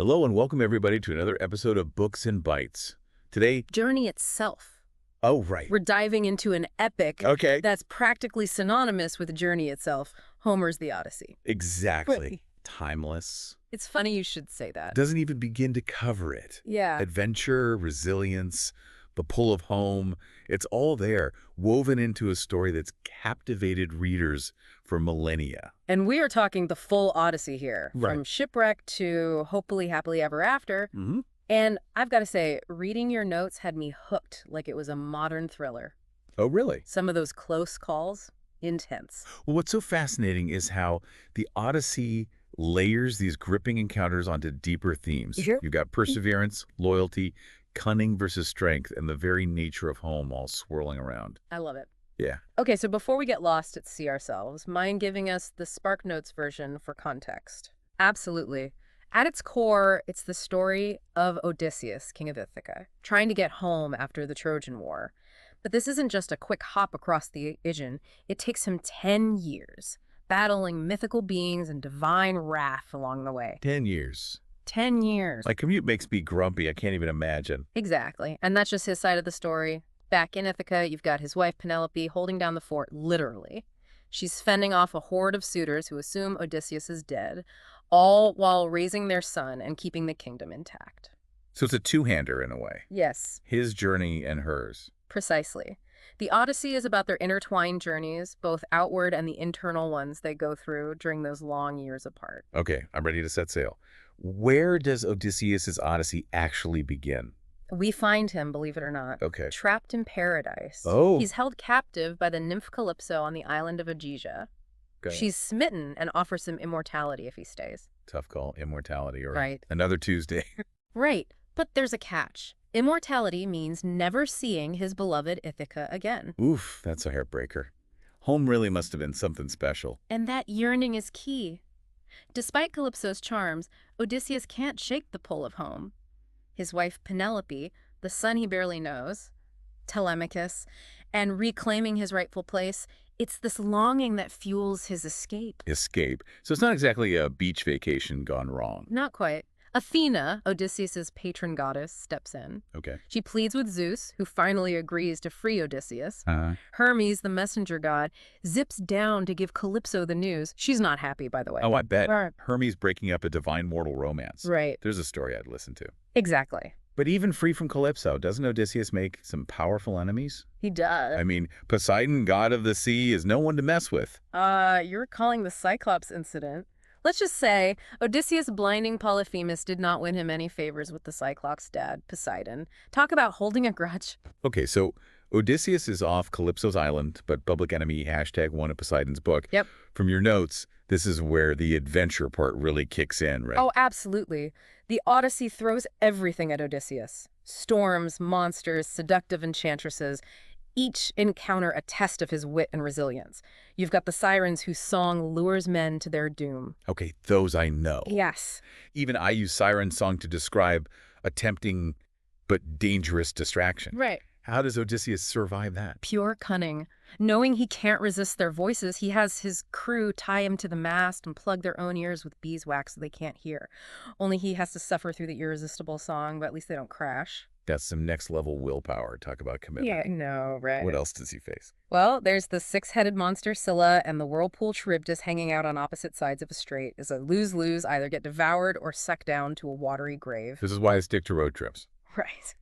Hello and welcome everybody to another episode of Books and Bytes. Today, Journey itself. oh right, We're diving into an epic okay, that's practically synonymous with journey itself, Homer's The Odyssey. exactly. Timeless. It's funny you should say that. Doesn't even begin to cover it. Yeah. Adventure, resilience, the pull of home, it's all there, woven into a story that's captivated readers for millennia. And we are talking the full Odyssey here, Right. from shipwreck to hopefully happily ever after. Mm-hmm. And I've got to say, reading your notes had me hooked like it was a modern thriller. Oh, really? Some of those close calls, intense. Well, what's so fascinating is how the Odyssey layers these gripping encounters onto deeper themes. Sure. You've got perseverance, loyalty, cunning versus strength, and the very nature of home all swirling around. I love it. Yeah. Okay, so before we get lost at sea ourselves, mind giving us the SparkNotes version for context? Absolutely. At its core, it's the story of Odysseus, king of Ithaca, trying to get home after the Trojan War. But this isn't just a quick hop across the Aegean. It takes him 10 years, battling mythical beings and divine wrath along the way. 10 years. 10 years. My commute makes me grumpy. I can't even imagine. Exactly. And that's just his side of the story. Back in Ithaca, you've got his wife Penelope holding down the fort, literally. She's fending off a horde of suitors who assume Odysseus is dead, all while raising their son and keeping the kingdom intact. So it's a two-hander in a way. Yes, His journey and hers. precisely. The Odyssey is about their intertwined journeys, both outward and the internal ones they go through during those long years apart. Okay, I'm ready to set sail. Where does Odysseus's Odyssey actually begin? We find him, believe it or not, Okay. trapped in paradise. Oh. He's held captive by the nymph Calypso on the island of Ogygia. Okay. She's smitten and offers him immortality if he stays. Tough call. Immortality or Right. another Tuesday. Right, but there's a catch. Immortality means never seeing his beloved Ithaca again. Oof, that's a heartbreaker. Home really must have been something special. And that yearning is key. Despite Calypso's charms, Odysseus can't shake the pull of home. His wife Penelope, the son he barely knows, Telemachus, and reclaiming his rightful place, it's this longing that fuels his escape. Escape. So it's not exactly a beach vacation gone wrong. Not quite. Athena, Odysseus's patron goddess, steps in. Okay. She pleads with Zeus, who finally agrees to free Odysseus. Uh-huh. Hermes, the messenger god, zips down to give Calypso the news. She's not happy, by the way. Oh, I bet. Right. Hermes breaking up a divine mortal romance. Right. There's a story I'd listen to. Exactly. But even free from Calypso, doesn't Odysseus make some powerful enemies? He does. I mean, Poseidon, god of the sea, is no one to mess with. You're recalling the Cyclops incident. Let's just say Odysseus' blinding Polyphemus did not win him any favors with the Cyclops' dad, Poseidon. Talk about holding a grudge. Okay, so Odysseus is off Calypso's island, but public enemy #1 of Poseidon's book. Yep. From your notes, this is where the adventure part really kicks in, right? Oh, absolutely. The Odyssey throws everything at Odysseus. Storms, monsters, seductive enchantresses. Each encounter a test of his wit and resilience. You've got the sirens whose song lures men to their doom. Okay, those I know. Yes. Even I use siren song to describe a tempting but dangerous distraction. Right. How does Odysseus survive that? Pure cunning. Knowing he can't resist their voices, he has his crew tie him to the mast and plug their own ears with beeswax so they can't hear. Only he has to suffer through the irresistible song, but at least they don't crash. That's some next-level willpower. Talk about commitment. Yeah, no, right. What else does he face? Well, there's the six-headed monster Scylla and the whirlpool Charybdis hanging out on opposite sides of a strait. It's a lose-lose, either get devoured or sucked down to a watery grave. This is why I stick to road trips. Right.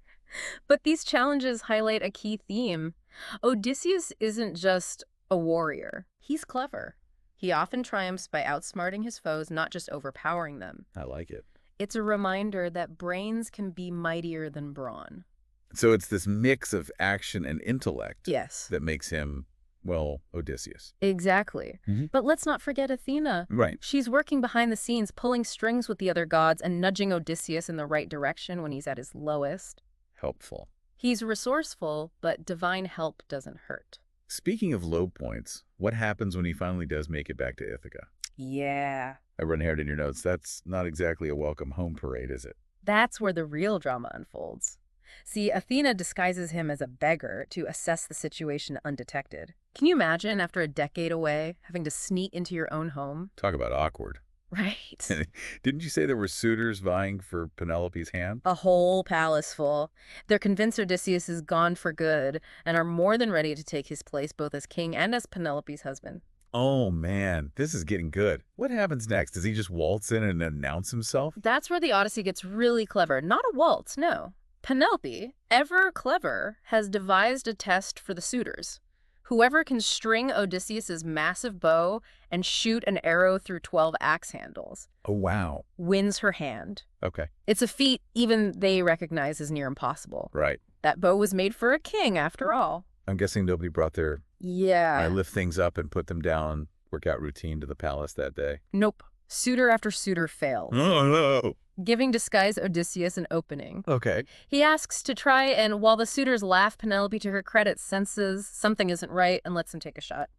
But these challenges highlight a key theme. Odysseus isn't just a warrior. He's clever. He often triumphs by outsmarting his foes, not just overpowering them. I like it. It's a reminder that brains can be mightier than brawn. So it's this mix of action and intellect Yes. that makes him, well, Odysseus. Exactly. Mhm. But let's not forget Athena. Right. She's working behind the scenes, pulling strings with the other gods and nudging Odysseus in the right direction when he's at his lowest. Helpful. He's resourceful, but divine help doesn't hurt. Speaking of low points, what happens when he finally does make it back to Ithaca? Yeah. I run ahead in your notes. That's not exactly a welcome home parade, is it? That's where the real drama unfolds. See, Athena disguises him as a beggar to assess the situation undetected. Can you imagine, after a decade away, having to sneak into your own home? Talk about awkward. Right. Didn't you say there were suitors vying for Penelope's hand? A whole palace full. They're convinced Odysseus is gone for good and are more than ready to take his place both as king and as Penelope's husband. Oh, man, this is getting good. What happens next? Does he just waltz in and announce himself? That's where the Odyssey gets really clever. Not a waltz, no. Penelope, ever clever, has devised a test for the suitors. Whoever can string Odysseus's massive bow and shoot an arrow through 12 axe handles Oh, wow. wins her hand. Okay, It's a feat even they recognize as near impossible. right. That bow was made for a king, after all. I'm guessing nobody brought their Yeah. I lift things up and put them down workout routine to the palace that day. Nope. Suitor after suitor fails, Oh, no. giving disguised Odysseus an opening. Okay. He asks to try, and while the suitors laugh, Penelope, to her credit, senses something isn't right and lets him take a shot.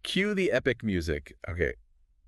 Cue the epic music. Okay,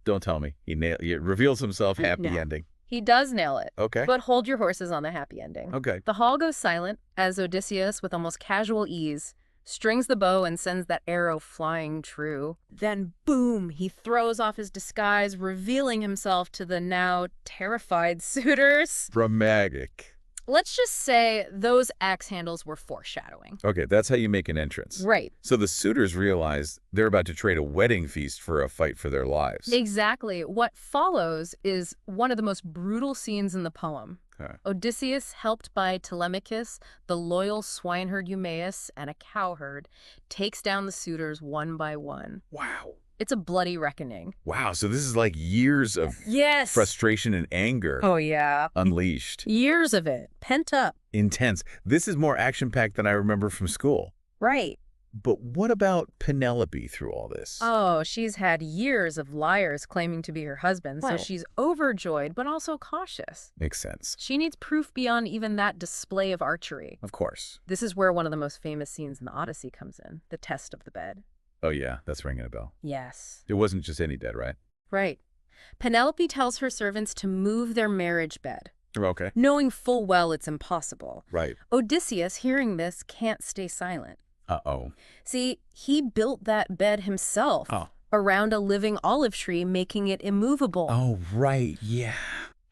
don't tell me. He reveals himself, happy No. ending. He does nail it, Okay. but hold your horses on the happy ending. Okay. The hall goes silent as Odysseus, with almost casual ease, strings the bow and sends that arrow flying true. Then, boom, he throws off his disguise, revealing himself to the now terrified suitors. Dramatic. Let's just say those axe handles were foreshadowing. Okay, that's how you make an entrance. Right. So the suitors realize they're about to trade a wedding feast for a fight for their lives. Exactly. What follows is one of the most brutal scenes in the poem. Okay. Odysseus, helped by Telemachus, the loyal swineherd Eumaeus, and a cowherd, takes down the suitors one by one. Wow. It's a bloody reckoning. Wow, so this is like years of Yes. frustration and anger Oh, yeah. unleashed. Years of it. Pent up. Intense. This is more action-packed than I remember from school. Right. But what about Penelope through all this? Oh, she's had years of liars claiming to be her husband, so Wow. she's overjoyed but also cautious. Makes sense. She needs proof beyond even that display of archery. Of course. This is where one of the most famous scenes in the Odyssey comes in, the test of the bed. Oh, yeah, that's ringing a bell. Yes. It wasn't just any bed, right? Right. Penelope tells her servants to move their marriage bed, Okay. knowing full well it's impossible. Right. Odysseus, hearing this, can't stay silent. Uh-oh. See, he built that bed himself Oh. around a living olive tree, making it immovable. Oh, right. Yeah.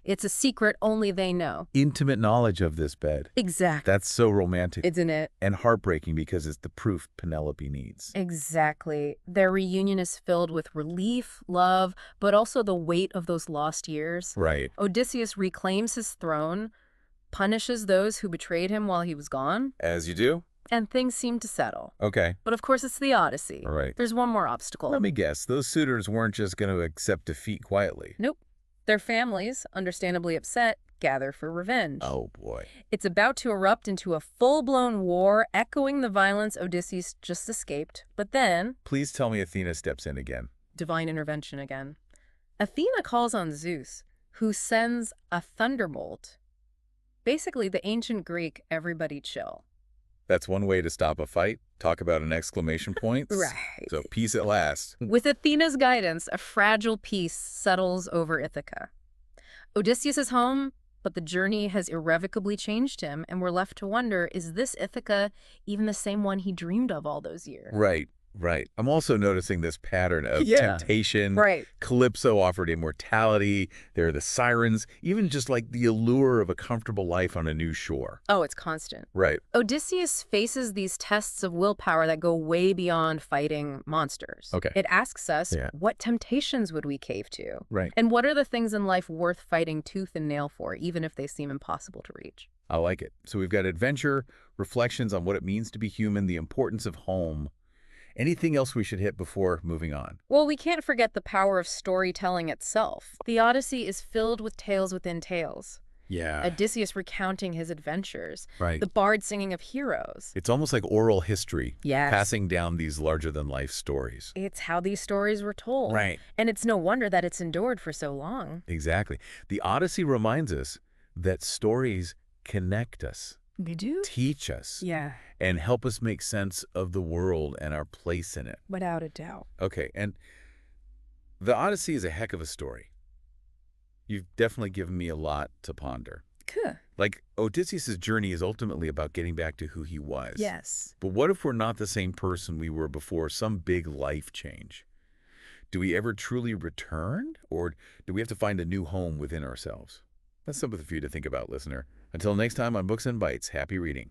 It's a secret only they know. Intimate knowledge of this bed. Exactly. That's so romantic Isn't it? and heartbreaking because it's the proof Penelope needs. Exactly. Their reunion is filled with relief, love, but also the weight of those lost years. Right. Odysseus reclaims his throne, punishes those who betrayed him while he was gone, As you do? and things seem to settle. Okay. But of course, it's the Odyssey. All right. There's one more obstacle. Let me guess. Those suitors weren't just going to accept defeat quietly. Nope. Their families, understandably upset, gather for revenge. Oh, boy. It's about to erupt into a full-blown war, echoing the violence Odysseus just escaped. But then, Please tell me Athena steps in again. divine intervention again. Athena calls on Zeus, who sends a thunderbolt. Basically, the ancient Greek, everybody chill. That's one way to stop a fight. Talk about an exclamation point. Right. So peace at last. With Athena's guidance, a fragile peace settles over Ithaca. Odysseus is home, but the journey has irrevocably changed him, and we're left to wonder, is this Ithaca even the same one he dreamed of all those years? Right. Right. I'm also noticing this pattern of Yeah. temptation. Right. Calypso offered immortality. There are the sirens, even just like the allure of a comfortable life on a new shore. Oh, it's constant. Right. Odysseus faces these tests of willpower that go way beyond fighting monsters. Okay. It asks us, Yeah. what temptations would we cave to? Right. And what are the things in life worth fighting tooth and nail for, even if they seem impossible to reach? I like it. So we've got adventure, reflections on what it means to be human, the importance of home. Anything else we should hit before moving on? Well, we can't forget the power of storytelling itself. The Odyssey is filled with tales within tales. Yeah. Odysseus recounting his adventures. Right. The bard singing of heroes. It's almost like oral history. Yes. Passing down these larger-than-life stories. It's how these stories were told. Right. And it's no wonder that it's endured for so long. Exactly. The Odyssey reminds us that stories connect us, They do? teach us, Yeah, and help us make sense of the world and our place in it. without a doubt. Okay, and the Odyssey is a heck of a story. You've definitely given me a lot to ponder. Cool. Like, Odysseus' journey is ultimately about getting back to who he was. Yes. But what if we're not the same person we were before some big life change? Do we ever truly return, or do we have to find a new home within ourselves? That's something for you to think about, listener. Until next time on Books and Bites, happy reading.